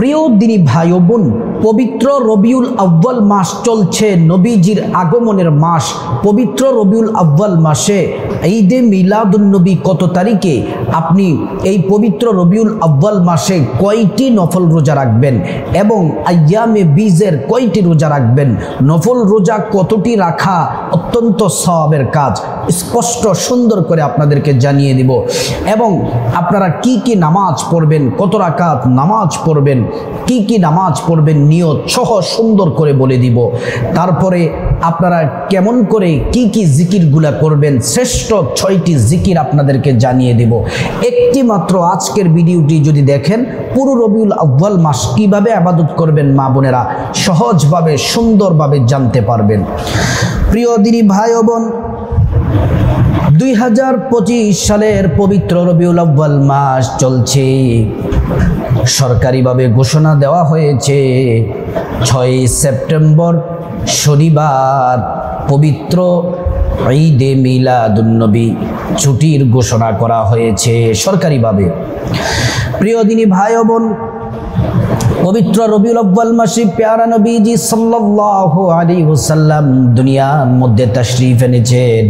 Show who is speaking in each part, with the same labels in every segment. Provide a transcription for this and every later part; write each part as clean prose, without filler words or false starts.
Speaker 1: প্রিয় দিনী ভাই ও বোন, পবিত্র রবিউল আউয়াল মাস চলছে, নবীজির আগমনের মাস। পবিত্র রবিউল আউয়াল মাসে ঈদে মিলাদুন নবী কত তারিখে আপনি এই পবিত্র রবিউল আউয়াল মাসে কয়টি নফল রোজা রাখবেন এবং আইয়ামে বীজের কয়টি রোজা রাখবেন, নফল রোজা কতটি রাখা অত্যন্ত সওয়াবের কাজ, স্পষ্ট সুন্দর করে আপনাদেরকে জানিয়ে দিব। এবং আপনারা কি কি নামাজ পড়বেন, কত রাকাত নামাজ পড়বেন, কি কি নামাজ পড়বেন নিয়ত সহ সুন্দর করে বলে দিব। তারপরে আপনারা কেমন করে কি কি জিকিরগুলা করবেন, শ্রেষ্ঠ 6টি জিকির আপনাদেরকে জানিয়ে দিব। একটি মাত্র আজকের ভিডিওটি যদি দেখেন, পুরো রবিউল আউয়াল মাস কিভাবে ইবাদত করবেন মা বোনেরা সহজভাবে সুন্দরভাবে জানতে পারবেন। প্রিয় দিনী ভাই ও বোন, 2025 সালের পবিত্র রবিউল আউয়াল মাস চলছে। সরকারিভাবে ঘোষণা দেওয়া হয়েছে 6 সেপ্টেম্বর শনিবার পবিত্র ঈদে মিলাদুন নবী ছুটির ঘোষণা করা হয়েছে সরকারিভাবে। প্রিয় দিনী ভাই ও বোন, পবিত্র রবিউল আউয়াল মাসে প্যারা নবীজি সাল্লাল্লাহু আলাইহি ওয়াসাল্লাম দুনিয়ার মধ্যে তাশরীফ এনেছেন।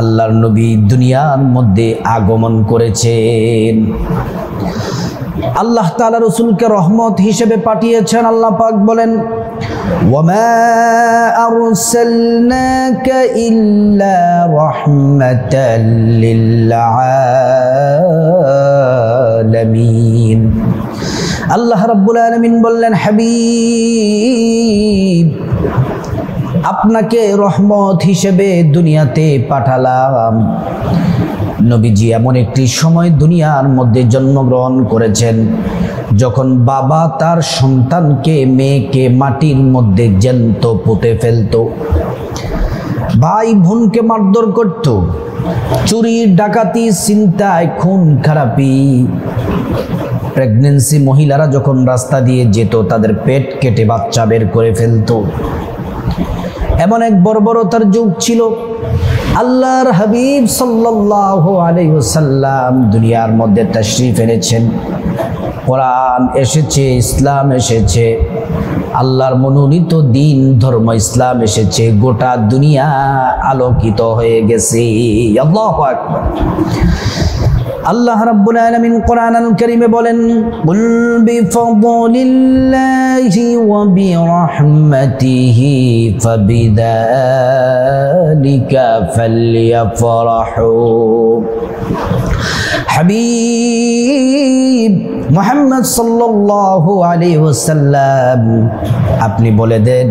Speaker 1: আল্লাহর নবী দুনিয়ার মধ্যে আগমন করেছেন। আল্লাহ তাআলা রাসূলকে রহমত হিসেবে পাঠিয়েছেন। আল্লাহ পাক বলেন, ওয়ামা আরসালনাকা ইল্লা রাহমাতাল লিল আলামিন। আল্লাহ রাব্বুল আলামিন বললেন, হাবিব, আপনাকে রহমত হিসেবে দুনিয়াতে পাঠালাম। নবীজি এমন একটি সময় দুনিয়ার মধ্যে জন্মগ্রহণ করেছেন যখন বাবা তার সন্তানকে, মেয়েকে মাটির মধ্যে জ্যান্ত পুঁতে ফেলত, ভাই বোনকে মারধর করত, চুরি ডাকাতি ছিনতাই খুন খারাপি। প্রেগন্যান্সি মহিলারা যখন রাস্তা দিয়ে যেত তাদের পেট কেটে বাচ্চা বের করে ফেলত। এমন এক বর্বরতার যুগ ছিল। আল্লাহর হাবিব সাল্লাল্লাহু আলাইহি ওয়াসাল্লাম দুনিয়ার মধ্যে তাশরীফ এনেছেন। কোরআন এসেছে, ইসলাম এসেছে, আল্লাহর মনোনীত দিন ধর্ম ইসলাম এসেছে, গোটা দুনিয়া আলোকিত হয়ে গেছে। আল্লাহু আকবার। আল্লাহ রাব্বুল আলামিন কোরআনুল কারীমে বলেন, কুল বিফাদলিল্লাহি ওয়া বিরাহমাতিহি ফাবিযালিকা ফালইফরাহু। হাবিব মুহাম্মদ সাল্লাল্লাহু আলাইহি ওয়াসাল্লাম, আপনি বলে দেন,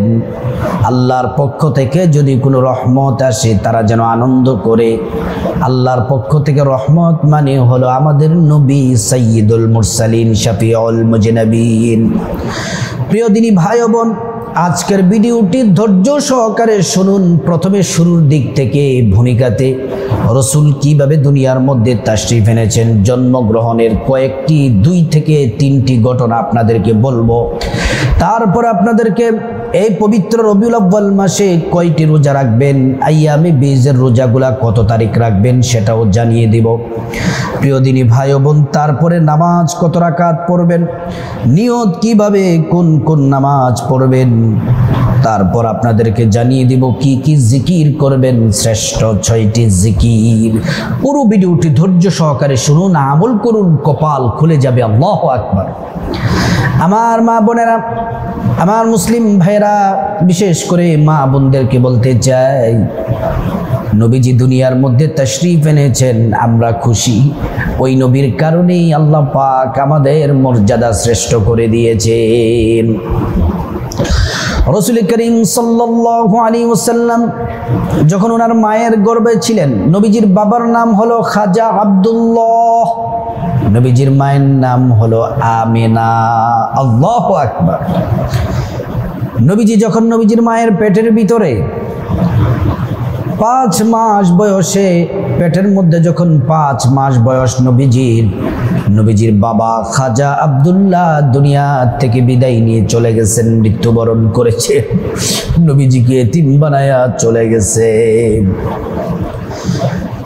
Speaker 1: আল্লাহর পক্ষ থেকে যদি কোনো রহমত আসে তারা যেন আনন্দ করে। আল্লাহর পক্ষ থেকে রহমত মানে হলো আমাদের নবী সাইয়্যিদুল মুরসালিন, শাফিউল মুজনাবিন। প্রিয় দিনী ভাই ও বোন, আজকের ভিডিওটি ধৈর্য সহকারে শুনুন। প্রথমে শুরুর দিক থেকে ভূমিকাতে রসুল কিভাবে দুনিয়ার মধ্যে তাশরীফ এনেছেন, জন্মগ্রহণের কয়েকটি 2 থেকে 3টি ঘটনা আপনাদেরকে বলবো। তারপর আপনাদেরকে এই পবিত্র রবিউল আউয়াল মাসে কয়টি রোজা রাখবেন, আইয়ামে বীজের রোজাগুলা কত তারিখ রাখবেন সেটাও জানিয়ে দিব। প্রিয় দিনী ভাই ও বোন, তারপরে নামাজ কত রাকাত পড়বেন, নিয়ত কিভাবে, কোন কোন নামাজ পড়বেন, তারপর আপনাদেরকে জানিয়ে দিব কি কি জিকির করবেন, শ্রেষ্ঠ 6টি জিকির। পুরো ভিডিওটি ধৈর্য সহকারে শুনুন, আমল করুন, কপাল খুলে যাবে। আল্লাহু আকবার। আমার মা বোনেরা, আমার মুসলিম ভাইরা, বিশেষ করে মা বোনদেরকে বলতে চাই, নবীজি দুনিয়ার মধ্যে তাশরীফ এনেছেন, আমরা খুশি। ওই নবীর কারণেই আল্লাহ পাক আমাদের মর্যাদা শ্রেষ্ঠ করে দিয়েছেন। রাসূল করিম সাল্লাল্লাহু আলাইহি ওয়াসাল্লাম যখন ওনার মায়ের গর্ভে ছিলেন, নবীজির বাবার নাম হলো খাজা আব্দুল্লাহ, নবীজির মায়ের নাম হলো আমিনা। আল্লাহু আকবার। নবীজি যখন নবীজির মায়ের পেটের ভিতরে 5 মাস বয়সে, পেটের মধ্যে যখন 5 মাস বয়স নবীজির বাবা খাজা আব্দুল্লাহ দুনিয়া থেকে বিদায় নিয়ে চলে গেছেন, মৃত্যুবরণ করেছে। নবীজিকে এতিম বানায়া চলে গেছে।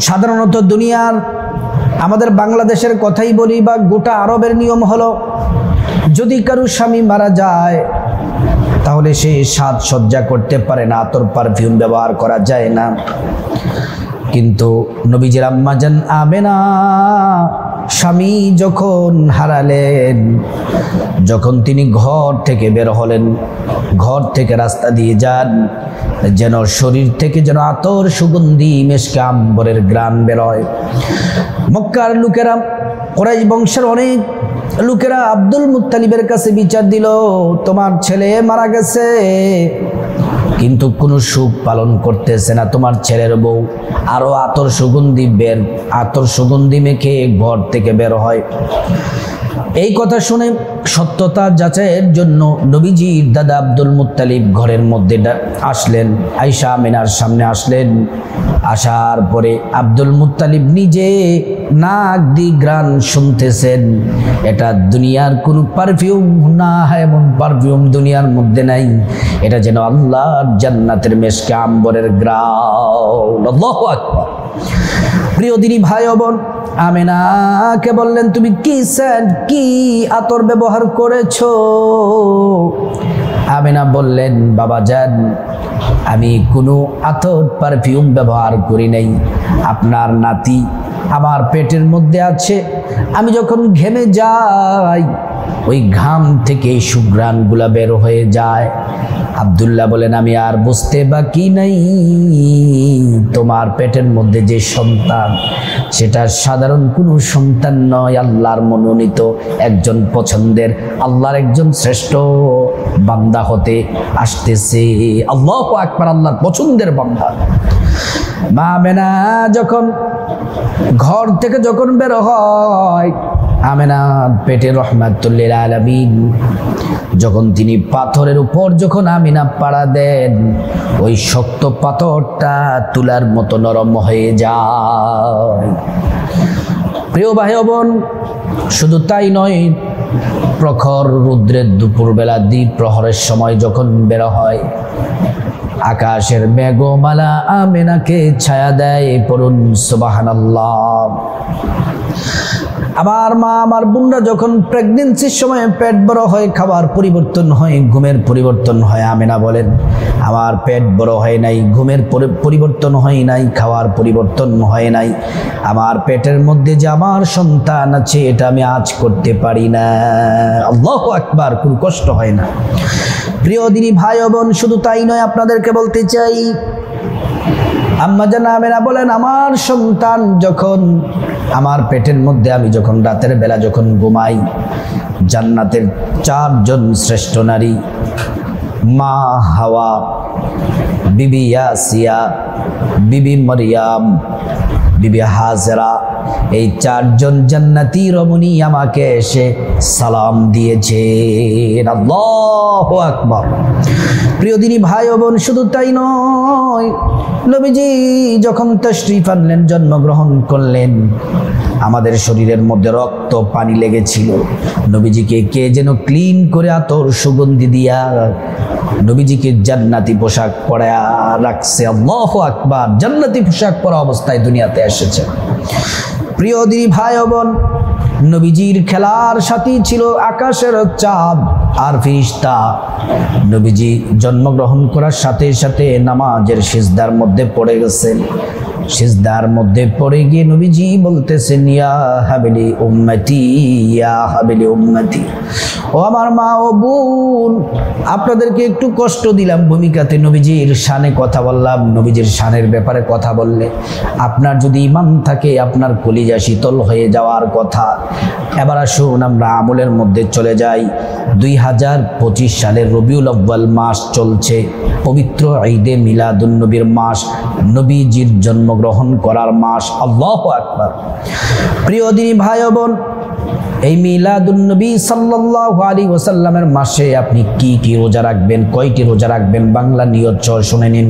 Speaker 1: সাধারণত দুনিয়ার, আমাদের বাংলাদেশের কথাই বলি বা গোটা আরবের নিয়ম হলো যদি কারো স্বামী মারা যায় তাহলে সে সাজসজ্জা করতে পারে না, আতর পারফিউম ব্যবহার করা যায় না। কিন্তু নবীজির আম্মা জান আমেনা স্বামী যখন হারালেন, যখন তিনি ঘর থেকে বের হলেন, ঘর থেকে রাস্তা দিয়ে যান, যেন শরীর থেকে যেন আতর সুগন্ধি মেশকে আম্বরের গ্রাণ বেরোয়। মক্কার লোকেরা, কুরাইশ বংশের অনেক লোকেরা আব্দুল মুত্তালিবের কাছে বিচার দিল, তোমার ছেলে মারা গেছে কিন্তু কোনো সুখ পালন করতেছে না, তোমার ছেলের বউ আরো আতর সুগন্ধি মেখে ঘর থেকে বের হয়। এই কথা শুনে সত্যতা যাচাইয়ের জন্য নবীজির দাদা আব্দুল মুত্তালিব ঘরের মধ্যে আসলেন, আয়েশা আমিনার সামনে আসলেন। আসার পরে আব্দুল মুত্তালিব নিজে নাক দিয়ে ঘ্রাণ শুনতেছেন, এটা দুনিয়ার কোনো পারফিউম না, এমন পারফিউম দুনিয়ার মধ্যে নাই, এটা যেন আল্লাহর জান্নাতের মেশকে আম্বরের ঘ্রাণ। আল্লাহু আকবার। প্রিয় দিনী ভাই ও বোন, আমেনাকে বললেন, তুমি কি সেন্ট, কি আতর ব্যবহার করেছো? আমেনা বললেন, বাবা জান, আমি কোনো আতর পারফিউম ব্যবহার করি নাই, আপনার নাতি আমার পেটের মধ্যে আছে, আমি যখন ঘেমে যাই ওই ঘাম থেকে সুঘ্রাণগুলা বের হয়ে যায়। আব্দুল্লাহ বলেন, আমি আর বুঝতে বাকি নাই, তোমার পেটের মধ্যে যে সন্তান সেটা সাধারণ কোনো সন্তান নয়, আল্লাহর মনোনীত একজন পছন্দের, আল্লাহর একজন শ্রেষ্ঠ বান্দা হতে আসতেছে। আল্লাহু আকবার, আল্লাহর পছন্দের বান্দা। মা আমেনা যখন ঘর থেকে যখন বের হয়, আমেনা পেটে রহমাতুল লিল আলামিন, যখন তিনি পাথরের উপর যখন আমিনা পাড়া দেন, ওই শক্ত পাথরটা তুলার মতো নরম হয়ে যায়। প্রিয় ভাই বোন, শুধু তাই নয়, প্রখর রৌদ্রের দুপুরবেলা দ্বীপ প্রহরের সময় যখন বের হয়, আকাশের মেঘমালা আমেনাকে ছায়া দেয়। পড়ুন সুবহানাল্লাহ। আমার মা, আমার বোনরা যখন প্রেগনেন্সির সময় পেট বড় হয়, খাবার পরিবর্তন হয়, ঘুমের পরিবর্তন হয়, আমেনা বলেন, আমার পেট বড় হয় নাই, ঘুমের পরিবর্তন হয় নাই, খাওয়ার পরিবর্তন হয় নাই, আমার পেটের মধ্যে যে আমার সন্তান আছে এটা আমি আজ করতে পারি না। আল্লাহু আকবার, কোনো কষ্ট হয় না। প্রিয় দিনী ভাই ও বোন, শুধু তাই নয়, আপনাদেরকে বলতে চাই, আম্মা জান আমেনা বলেন, আমার সন্তান যখন আমার পেটের মধ্যে, আমি যখন রাতের বেলা যখন ঘুমাই, জান্নাতের 4 জন শ্রেষ্ঠ নারী, মা হাওয়া, বিবি ইয়াসিয়া, বিবি মরিয়াম, বিবি হাজরা, এই 4 জন জান্নাতি রমণী আমাকে এসে সালাম দিয়েছে। আল্লাহু আকবার। প্রিয় দিনী ভাই ও বোন, শুধু তাই নয়, নবীজি যখন তাশরীফ আনলেন, জন্মগ্রহণ করলেন, আমাদের শরীরের মধ্যে রক্ত পানি লেগেছিল, নবীজিকে কে যেন ক্লিন করে আতর সুগন্ধি দিয়া নবীজিকে জান্নাতি পোশাক পরায়া রাখছে। আল্লাহু আকবার। জান্নাতি পোশাক পরা অবস্থায় দুনিয়াতে এসেছে। প্রিয় দিনী ভাই ও বোন, নবীজির খেলার সাথী ছিল আকাশের চাঁদ আর ফেরেশতা। নবীজি জন্মগ্রহণ করার সাথে সাথে নামাজের সিজদার মধ্যে পড়ে গেছেন। সিজদার মধ্যে পড়ে গিয়ে নবীজি বলতেছেন, ইয়া হাবিলি উম্মতি, ইয়া হাবিলি উম্মতি। ও আমার মা ও বোন, আপনাদেরকে একটু কষ্ট দিলাম ভূমিকাতে, নবীজির শানে কথা বললাম, নবীজির শানের ব্যাপারে কথা বললে আপনার যদি ঈমান থাকে, আপনার কলিজা শীতল হয়ে যাওয়ার কথা। এবার আসুন আমরা আমলের মধ্যে চলে যাই। 2025 সালের রবিউল আউয়াল মাস চলছে, পবিত্র ঈদে মিলাদুন নবীর মাস, নবীজির জন্মগ্রহণ করার মাস। আল্লাহু আকবার। প্রিয় দিনী ভাই ও বোন, এই মিলাদুন নবী সাল্লাল্লাহু আলাইহি ওয়াসাল্লামের মাসে আপনি কি কি রোজা রাখবেন, কয়টি রোজা রাখবেন, বাংলা নিয়ত সহ শুনে নিন।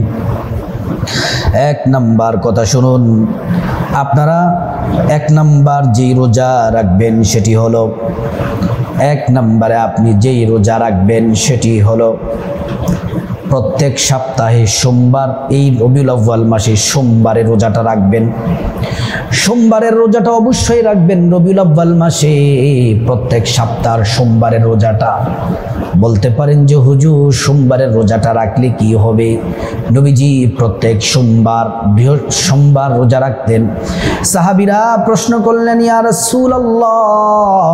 Speaker 1: 1 নাম্বার কথা শুনুন, আপনারা 1 নাম্বার যেই রোজা রাখবেন সেটি হলো, 1 নম্বরে আপনি যেই রোজা রাখবেন সেটি হলো প্রত্যেক সপ্তাহে সোমবার এই রবিউল আউয়াল মাসে সোমবারে রোজাটা রাখবেন। সোমবারের রোজাটা অবশ্যই রাখবেন রবিউল আউয়াল মাসে, প্রত্যেক সপ্তাহের সোমবারের রোজাটা। বলতে পারেন যে হুজুর সোমবারের রোজাটা রাখলে কি হবে? নবীজি প্রত্যেক সোমবার রোজা রাখতেন। সাহাবীরা প্রশ্ন করলেন, ইয়া রাসূলুল্লাহ,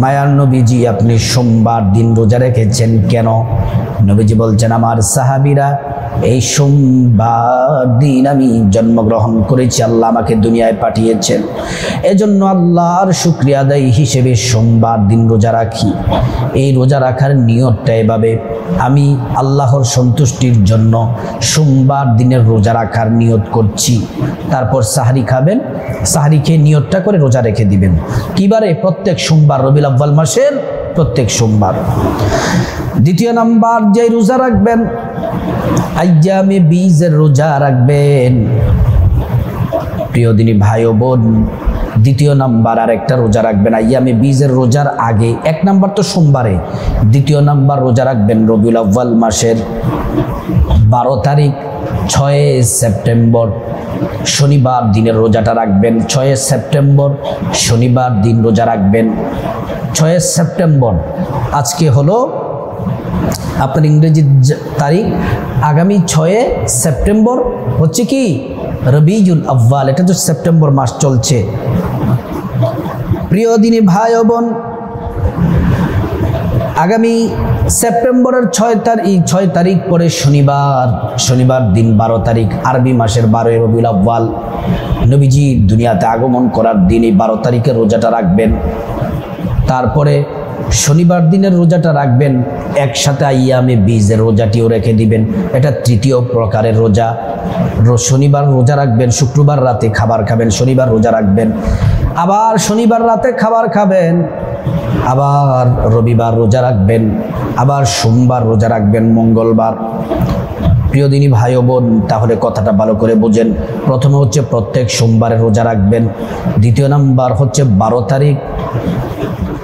Speaker 1: মায়ার নবীজি আপনি সোমবার দিন রোজা রেখেছেন কেন? নবীজি বলছেন, আমার সাহাবীরা এই সোমবার দিন আমি জন্মগ্রহণ করেছি, আল্লাহ আমাকে দুনিয়ায় পাঠিয়েছেন, এজন্য আল্লাহর শুকরিয়া আদায় হিসেবে সোমবার দিন রোজা রাখি। এই রোজা রাখার নিয়তটা এভাবে, আমি আল্লাহর সন্তুষ্টির জন্য সোমবার দিনের রোজা রাখার নিয়ত করছি। তারপর সাহরি খাবেন, সাহরি খেয়ে নিয়তটা করে রোজা রেখে দিবেন। কিবারে? প্রত্যেক সোমবার, রবিউল আউয়াল মাসের প্রত্যেক সোমবার। দ্বিতীয় নাম্বার যে রোজা রাখবেন, আইয়ামে বীজের রোজা রাখবেন। প্রিয় দিনী ভাই ও বোন, দ্বিতীয় নাম্বার আর একটা রোজা রাখবেন আইয়ামে বীজের রোজার আগে। এক নাম্বার তো সোমবারে, দ্বিতীয় নাম্বার রোজা রাখবেন রবিউল আউয়াল মাসের 12 তারিখ 6 সেপ্টেম্বর শনিবার দিনের রোজাটা রাখবেন। 6 সেপ্টেম্বর শনিবার দিন রোজা রাখবেন। 6 সেপ্টেম্বর আজকে হলো আপনার ইংরেজি তারিখ, আগামী 6 সেপ্টেম্বর হচ্ছে কি রবিউল আউয়াল, এটা তো সেপ্টেম্বর মাস চলছে। প্রিয় দিনী ভাই ও বোন, আগামী সেপ্টেম্বরের 6 তারিখ পরে শনিবার দিন 12 তারিখ, আরবি মাসের 12 রবিউল আউয়াল, নবীজি দুনিয়াতে আগমন করার দিন এই 12 তারিখের রোজাটা রাখবেন। তারপরে শনিবার দিনের রোজাটা রাখবেন, একসাথে আইয়ামে বীজের রোজাটিও রেখে দিবেন। এটা তৃতীয় প্রকারের রোজা। শনিবার রোজা রাখবেন, শুক্রবার রাতে খাবার খাবেন, শনিবার রোজা রাখবেন, আবার শনিবার রাতে খাবার খাবেন, আবার রবিবার রোজা রাখবেন, আবার সোমবার রোজা রাখবেন, মঙ্গলবার। প্রিয় দিনী ভাই ও বোন, তাহলে কথাটা ভালো করে বুঝেন। প্রথমে হচ্ছে প্রত্যেক সোমবারে রোজা রাখবেন, দ্বিতীয় নাম্বার হচ্ছে 12 তারিখ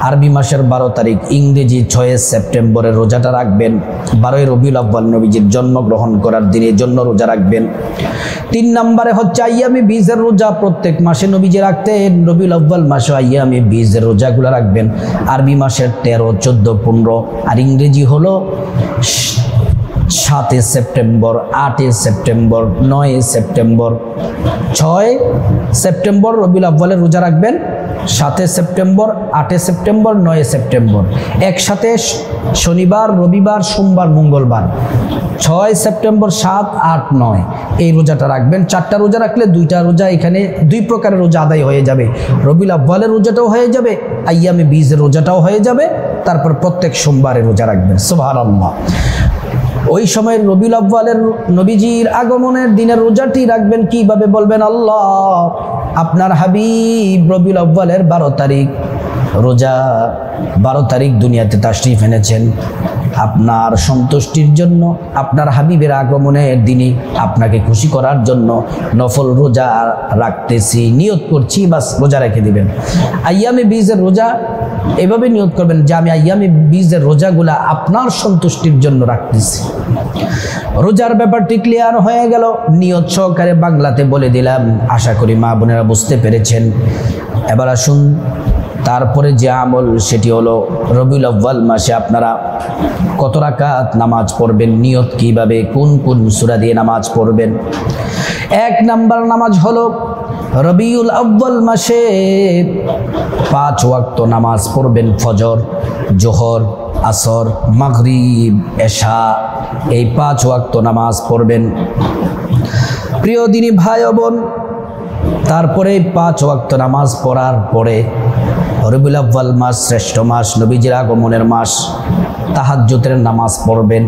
Speaker 1: আরবি মাসের 12 তারিখ, ইংরেজি 6 সেপ্টেম্বরের রোজাটা রাখবেন। 12 রবিউল আউয়াল নবীজির জন্মগ্রহণ করার দিনের জন্য রোজা রাখবেন। 3 নম্বরে হচ্ছে আইয়ামে বীজের রোজা, প্রত্যেক মাসে নবীজি রাখতেন, রবিউল আউয়াল মাসে আইয়ামে বীজের রোজাগুলো রাখবেন। আরবি মাসের 13, 14, 15 আর ইংরেজি হলো 7 সেপ্টেম্বর, 8 সেপ্টেম্বর, 9 সেপ্টেম্বর। 6 সেপ্টেম্বর রবিউল আউয়ালের রোজা রাখবেন, 7 সেপ্টেম্বর, 8 সেপ্টেম্বর, 9 সেপ্টেম্বর, একসাথে শনিবার, রবিবার, সোমবার, মঙ্গলবার। 6 সেপ্টেম্বর, 7, 8, 9 এই রোজাটা রাখবেন। 4টা রোজা রাখলে 2টা রোজা, এখানে 2 প্রকারের রোজা আদায় হয়ে যাবে। রবিউল আউয়ালের রোজাটাও হয়ে যাবে, আইয়ামে বীজের রোজাটাও হয়ে যাবে। তারপর প্রত্যেক সোমবারে রোজা রাখবেন। সুবহানাল্লাহ। ওই সময় রবিউল আউয়ালের নবীজির আগমনের দিনের রোজাটি রাখবেন। কিভাবে? বলবেন, আল্লাহ আপনার হাবিব রবিউল আউয়ালের 12 তারিখ রোজা, 12 তারিখ দুনিয়াতে তাশরিফ এনেছেন। আপনার সন্তুষ্টির জন্য, আপনার হাবিবের আগমনের দিনে আপনাকে খুশি করার জন্য নফল রোজা রাখতেছি, নিয়ত করছি, বাস রোজা রেখে দিবেন। আইয়ামে বীজের রোজা এভাবে নিয়ত করবেন যে আমি আইয়ামে বীজের রোজাগুলা আপনার সন্তুষ্টির জন্য রাখতেছি। রোজার ব্যাপারটি ক্লিয়ার হয়ে গেল, নিয়ত সহকারে বাংলাতে বলে দিলাম। আশা করি মা বোনেরা বুঝতে পেরেছেন। এবার আসুন তারপরে যে আমল, সেটি হলো রবিউল আউয়াল মাসে আপনারা কত রাকাত নামাজ পড়বেন, নিয়ত কিভাবে, কোন কোন সূরা দিয়ে নামাজ পড়বেন। 1 নাম্বার নামাজ হলো রবিউল আউয়াল মাসে 5 ওয়াক্ত নামাজ পড়বেন। ফজর, জোহর, আসর, মাগরিব, এশা, এই 5 ওয়াক্ত নামাজ পড়বেন। প্রিয় দিনী ভাই ও বোন, তারপরে 5 ওয়াক্ত নামাজ পড়ার পরে রবিউল আউয়াল মাস শ্রেষ্ঠ মাস, নবীজির আগমনের মাস, তাহাজ্জুদের নামাজ পড়বেন।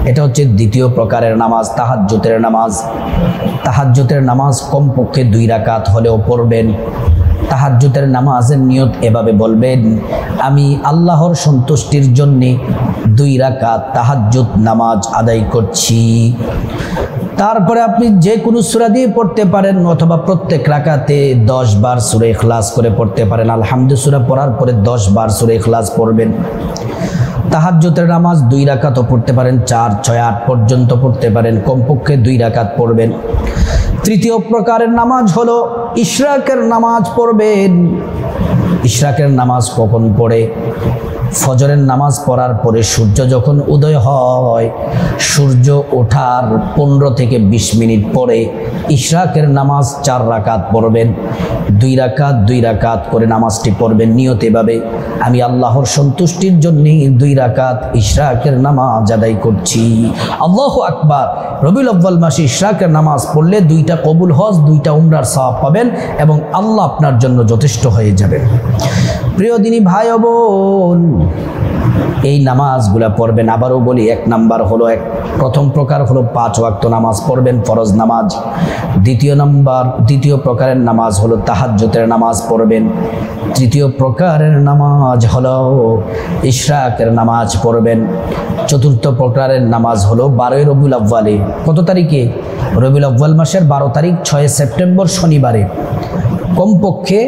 Speaker 1: এটা হচ্ছে দ্বিতীয় প্রকারের নামাজ, তাহাজ্জুদের নামাজ। তাহাজ্জুদের নামাজ কমপক্ষে 2 রাকাত হলেও পড়বেন। তাহাজ্জুদের নামাজের নিয়ত এভাবে বলবেন, আমি আল্লাহর সন্তুষ্টির জন্যে 2 রাকাত তাহাজ্জুদ নামাজ আদায় করছি। তারপরে আপনি যে কোনো সূরা দিয়ে পড়তে পারেন, অথবা প্রত্যেক রাকাতে 10 বার সূরা ইখলাস করে পড়তে পারেন। আলহামদুলিল্লাহ সূরা পড়ার পরে 10 বার সূরা ইখলাস পড়বেন। তাহাজ্জুদের নামাজ 2 রাকাতও পড়তে পারেন, 4, 6, 8 পর্যন্ত পড়তে পারেন, কমপক্ষে 2 রাকাত পড়বেন। তৃতীয় প্রকারের নামাজ হলো ইশরাকের নামাজ পড়বেন। ইশরাকের নামাজ কখন পড়ে? ফজরের নামাজ পড়ার পরে সূর্য যখন উদয় হয়, সূর্য ওঠার 15 থেকে 20 মিনিট পরে ইশরাকের নামাজ 4 রাকাত পড়বেন। 2 রাকাত করে নামাজটি পড়বেন নিয়ত এভাবে, আমি আল্লাহর সন্তুষ্টির জন্য 2 রাকাত ইশরাকের নামাজ আদায় করছি। আল্লাহু আকবার। রবিউল আউয়াল মাসে ইশরাকের নামাজ পড়লে 2টা কবুল হজ, 2টা উমরার সওয়াব পাবেন এবং আল্লাহ আপনার জন্য যথেষ্ট হয়ে যাবে। প্রিয় দিনী ভাই ও বোন, এই নামাজগুলা পড়বেন। আবারও বলি, 1 নাম্বার হলো, প্রথম প্রকার হলো 5 ওয়াক্ত নামাজ পড়বেন, ফরজ নামাজ। দ্বিতীয় প্রকারের নামাজ হলো তাহাজ্জুদের নামাজ পড়বেন। তৃতীয় প্রকারের নামাজ হলো ইশরাকের নামাজ পড়বেন। চতুর্থ প্রকারের নামাজ হলো 12 রবিউল আউয়ালে। কত তারিখে? রবিউল আউয়াল মাসের 12 তারিখ, 6 সেপ্টেম্বর শনিবারে কমপক্ষে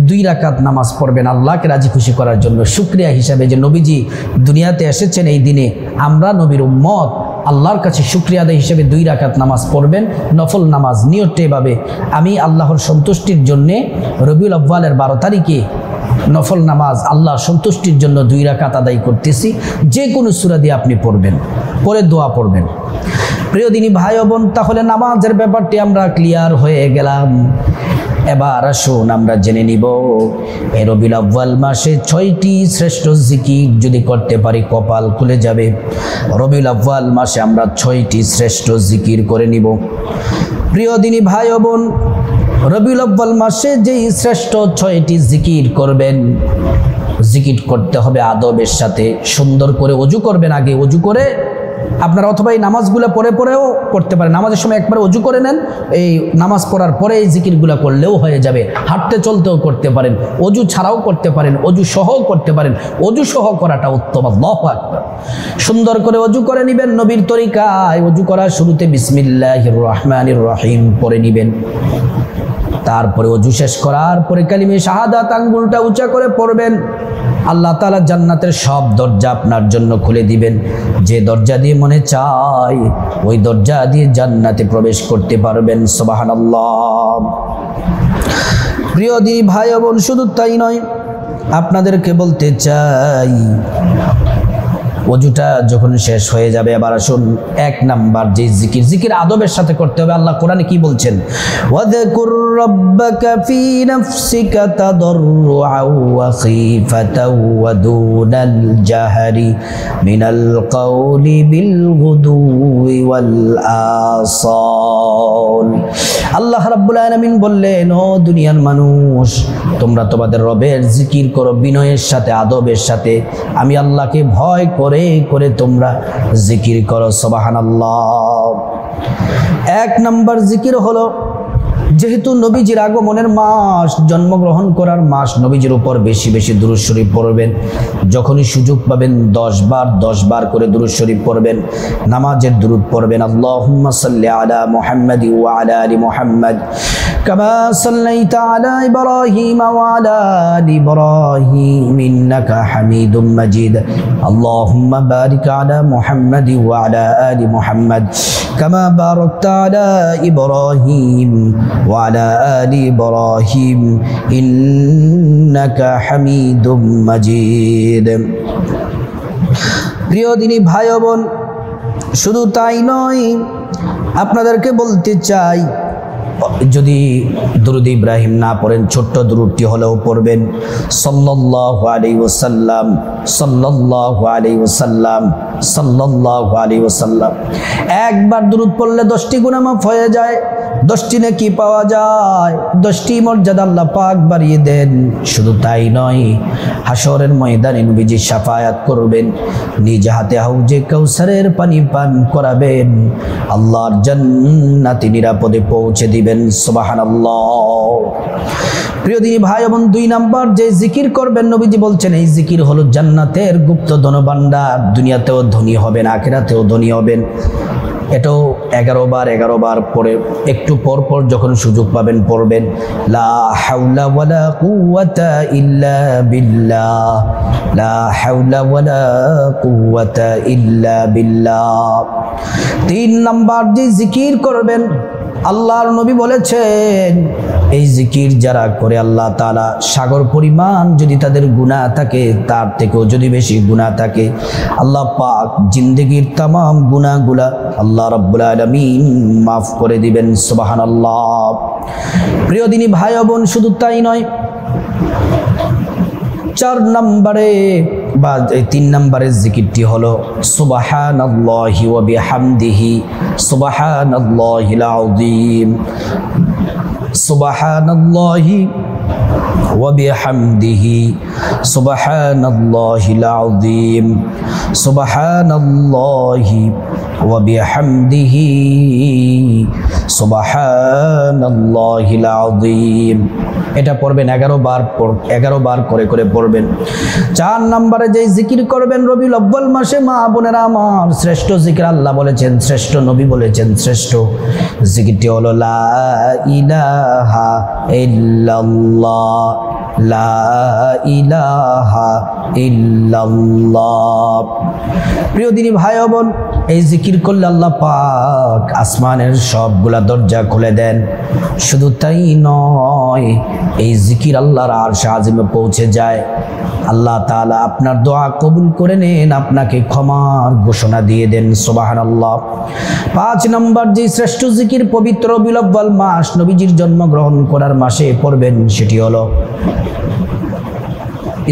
Speaker 1: 2 রাকাত নামাজ পড়বেন আল্লাহকে রাজি খুশি করার জন্য, শুকরিয়া হিসাবে যে নবীজি দুনিয়াতে এসেছেন এই দিনে, আমরা নবীর উম্মত, আল্লাহর কাছে শুকরিয়া আদায় হিসেবে 2 রাকাত নামাজ পড়বেন, নফল নামাজ। নিয়তটা এভাবে, আমি আল্লাহর সন্তুষ্টির জন্যে রবিউল আউয়ালের 12 তারিখে নফল নামাজ আল্লাহর সন্তুষ্টির জন্য 2 রাকাত আদায় করতেছি। যে কোনো সূরা দিয়ে আপনি পড়বেন, পরে দোয়া পড়বেন। প্রিয় দিনী ভাই ও বোন, তাহলে নামাজের ব্যাপারটি আমরা ক্লিয়ার হয়ে গেলাম। এবার আসুন আমরা জেনে নিব, এই রবিউল আউয়াল মাসে 6টি শ্রেষ্ঠ জিকির যদি করতে পারি কপাল খুলে যাবে। রবিউল আউয়াল মাসে আমরা 6টি শ্রেষ্ঠ জিকির করে নিব। প্রিয় দিনী ভাই ও বোন, রবিউল আউয়াল মাসে যেই শ্রেষ্ঠ 6টি জিকির করবেন, জিকির করতে হবে আদবের সাথে, সুন্দর করে ওযু করবেন। আগে ওযু করে আপনারা, অথবা এই নামাজগুলো পরেও করতে পারেন। নামাজের সময় একবার ওযু করে নেন, এই নামাজ পড়ার পরে এই জিকিরগুলো করলেও হয়ে যাবে। হাঁটতে চলতেও করতে পারেন, ওযু ছাড়াও করতে পারেন, ওযু সহও করতে পারেন। ওযু সহ করাটা উত্তম। আল্লাহু আকবার। সুন্দর করে ওযু করে নেবেন নবীর তরিকায়। ওযু করার শুরুতে বিসমিল্লাহির রহমানির রহিম পড়ে নেবেন। তারপরে ওযু শেষ করার পরে কালিমে শাহাদাত আঙ্গুলটা উঁচা করে পড়বেন। আল্লাহ তাআলা জান্নাতের সব দরজা আপনার জন্য খুলে দিবেন। যে দরজা দিয়ে মনে চায় ওই দরজা দিয়ে জান্নাতে প্রবেশ করতে পারবেন। সুবহানাল্লাহ। প্রিয় দিনী ভাই ও বোন, শুধু তাই নয়, আপনাদেরকে বলতে চাই, ওযুটা যখন শেষ হয়ে যাবে, এবার আসুন 1 নাম্বার যে জিকির আদবের সাথে করতে হবে। আল্লাহ কোরআনে কি বলছেন? ওয়াযকুর রাব্বাকা ফি নাফসিকা তাদাররুআন ওয়া খীফাতান ওয়া দুনাল জাহরি মিনাল কাওলি বিল গুদুই ওয়াল আসাল। আল্লাহ রাব্বুল আলামিন বললেন, ও দুনিয়ার মানুষ, তোমরা তোমাদের রবের জিকির করো বিনয়ের সাথে, আদবের সাথে। আমি আল্লাহকে ভয় করে তোমরা জিকির করো। সুবহানাল্লাহ। 1 নাম্বার জিকির হলো, যেহেতু নবীজির আগমনের মাস, জন্মগ্রহণ করার মাস, নবীজির উপর বেশি বেশি দুরূদ শরীফ পড়বেন। যখনই সুযোগ পাবেন 10 বার করে দুরূদ শরীফ পড়বেন। নামাজের দুরূদ পড়বেন, আল্লাহুম্মা সাল্লি আলা মুহাম্মাদি ওয়া আলা আলি মুহাম্মাদ কামা সাল্লাইতা আলা ইব্রাহিম ওয়া আলা আলি ইব্রাহিম ইন্নাকা হামিদুম মাজিদ। আল্লাহুম্মা বারিক আলা মুহাম্মাদি ওয়া আলা আলি মুহাম্মাদ কামা বারাকতা আলা ইব্রাহিম ওয়া আলা আলি ইব্রাহিম ইন্নাকা হামিদুম মাজিদ। প্রিয় দিনী ভাই ও বোন, শুধু তাই নয়, আপনাদেরকে বলতে চাই, যদি দুরূদ ইব্রাহিম না পড়েন, ছোট্ট দুরূদটি হলেও পড়বেন। সাল্লাল্লাহু আলাইহি ওয়াসাল্লাম, সাল্লাল্লাহু আলাইহি ওয়াসাল্লাম, সাল্লাল্লাহু আলাইহি ওয়াসাল্লাম। একবার দুরূদ পড়লে 10টি গুনাহ মাফ হয়ে যায়, 10টি নেকি পাওয়া যায়, 10টি মর্যাদা আল্লাহ পাক বাড়িয়ে দেন। শুধু তাই নয়, হাসরের ময়দানে নবীজি শাফায়াত করবেন, নিজ হাতে হাউজে কাউসারের পানি পান করাবেন, আল্লাহর জান্নাতে নিরাপদে পৌঁছে দিবেন। সুবহানাল্লাহ। প্রিয় দিনী ভাই বোন, 2 নাম্বার যে জিকির করবেন, নবীজি বলছেন এই জিকির হলো জান্নাতের গুপ্ত ধনভাণ্ডার। দুনিয়াতেও ধনী হবেন, আখিরাতেও ধনী হবেন। এটাও 11 বার পরে একটু পর পর যখন সুযোগ পাবেন পড়বেন, লা হাওলা ওয়ালা কুওয়াতা ইল্লা বিল্লাহ, লা হাওলা ওয়ালা কুওয়াতা ইল্লা বিল্লাহ। 3 নাম্বার যে জিকির করবেন, আল্লাহর নবী বলেছেন এই জিকির যারা করে আল্লাহ তাআলা সাগর পরিমাণ যদি তাদের গুনাহ থাকে, তার থেকেও যদি বেশি গুনাহ থাকে, আল্লাহ পাক জিন্দেগীর তাম গুনাহগুলা আল্লাহ রাব্বুল আলামিন মাফ করে দিবেন। সুবহানাল্লাহ। প্রিয় দিনী ভাই ও বোন, শুধু তাই নয়, 4 নম্বরে বা 3 নম্বরের জিকিরটি হলো সুবহানাল্লাহি ওয়া বিহামদিহি সুবহানাল্লাহিল আযীম, সুবহানাল্লাহি ওয়া বিহামদিহি সুবহানাল্লাহিল আযীম, সুবহানাল্লাহি ওয়া বিহামদিহি সুবহানাল্লাহিল আযীম। এটা পড়বেন 11 বার করে করে পড়বেন। 4 নম্বরে যে জিকির করবেন রবিউল আউয়াল মাসে, মা বোনেরা আমার, শ্রেষ্ঠ জিকির আল্লাহ বলেছেন, শ্রেষ্ঠ নবী বলেছেন, শ্রেষ্ঠ জিকিরটি হলো লা ইলাহা ইল্লাল্লাহ, লা ইলাহা ইল্লাল্লাহ। প্রিয় দিনী ভাই ও বোন, এই জিকির করলে আল্লাহ পাক আসমানের সবগুলা দরজা খুলে দেন। শুধু তাই নয়, এই জিকির আল্লাহর আরশে আজিমে পৌঁছে যায়। আল্লাহ তাআলা আপনার দোয়া কবুল করে নেন, আপনাকে ক্ষমার ঘোষণা দিয়ে দেন। সুবহানাল্লাহ। 5 নম্বর যে শ্রেষ্ঠ জিকির পবিত্র রবিউল আউয়াল মাস, নবীজির জন্মগ্রহণ করার মাসে পড়বেন, সেটি হলো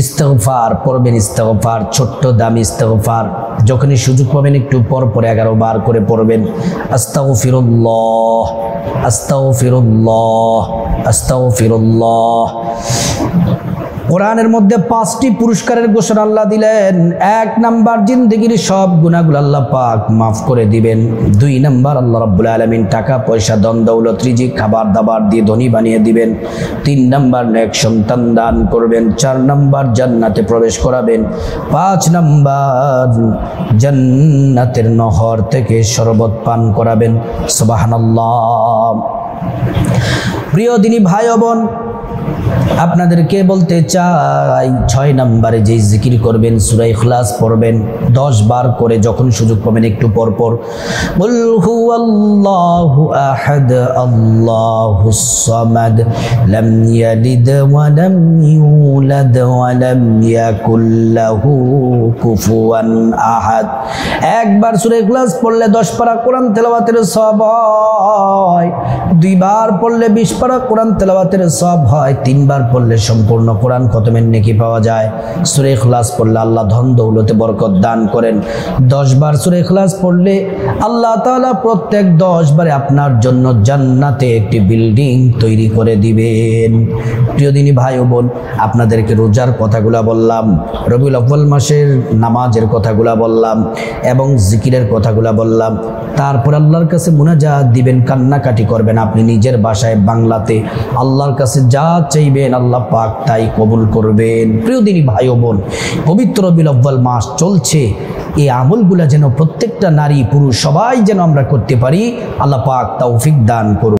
Speaker 1: ইস্তেগফার। পড়বেন ইস্তেগফার, ছোট্ট দামি ইস্তেগফার। যখনই সুযোগ পাবেন একটু পর পর 11 বার করে পড়বেন। আস্তাগফিরুল্লাহ, আস্তাগফিরুল্লাহ, আস্তাগফিরুল্লাহ। কোরআনের মধ্যে 5টি পুরস্কারের ঘোষণা আল্লাহ দিলেন। 1 নাম্বার, জিন্দেগির সব গুনাহগুলো আল্লাহ পাক মাফ করে দিবেন। 2 নাম্বার, আল্লাহ রাব্বুল আলামিন টাকা পয়সা ধন দৌলত রিজিক খাবার দাবার দিয়ে ধনী বানিয়ে দিবেন। 3 নাম্বার, নেক সন্তান দান করবেন। 4 নাম্বার, জান্নাতে প্রবেশ করাবেন। 5 নাম্বার, জান্নাতের নহর থেকে শরবত পান করাবেন। সুবহানাল্লাহ। প্রিয় দিনী ভাই ও বোন, আপনাদেরকে বলতে চাই, 6 নম্বরে যে জিকির করবেন, সূরা ইখলাস পড়বেন 10 বার করে, যখন সুযোগ পাবেন একটু পর পর। কুল হুয়াল্লাহু আহাদ আল্লাহুস সামাদ লাম ইয়ালিদ ওয়া লাম ইউলাদ ওয়া লাম ইয়াকুল লাহু কুফুয়ান আহাদ। একবার সূরা ইখলাস পড়লে 10 পারা কোরআন তেলাওয়াতের সওয়াব হয়। 2 বার পড়লে 20 পারা কোরআন তেলাওয়াতের সওয়াব হয়। 3 বার পড়লে সম্পূর্ণ কোরআন খতমের নেকি পাওয়া যায়। সূরা ইখলাস পড়লে আল্লাহ ধন দৌলতে বরকত দান করেন। 10 বার সূরা ইখলাস পড়লে আল্লাহ তাআলা প্রত্যেক 10 বারে আপনার জন্য জান্নাতে একটি বিল্ডিং তৈরি করে দিবেন। প্রিয় দিনী ভাই ও বোন, আপনাদেরকে রোজার কথাগুলা বললাম, রবিউল আউয়াল মাসের নামাজের কথাগুলা বললাম এবং জিকিরের কথাগুলা বললাম। তারপর আল্লাহর কাছে মুনাজাত দিবেন, কান্নাকাটি করবেন আপনি নিজের ভাষায় বাংলাতে। আল্লাহর কাছে যা চাইবেন আল্লাহ পাক তাই কবুল করবেন। প্রিয় দিনী ভাই ও বোন, পবিত্র রবিউল আউয়াল মাস চলছে, এই আমলগুলা যেন প্রত্যেকটা নারী পুরুষ সবাই যেন আমরা করতে পারি। আল্লাহ পাক তৌফিক দান করুন।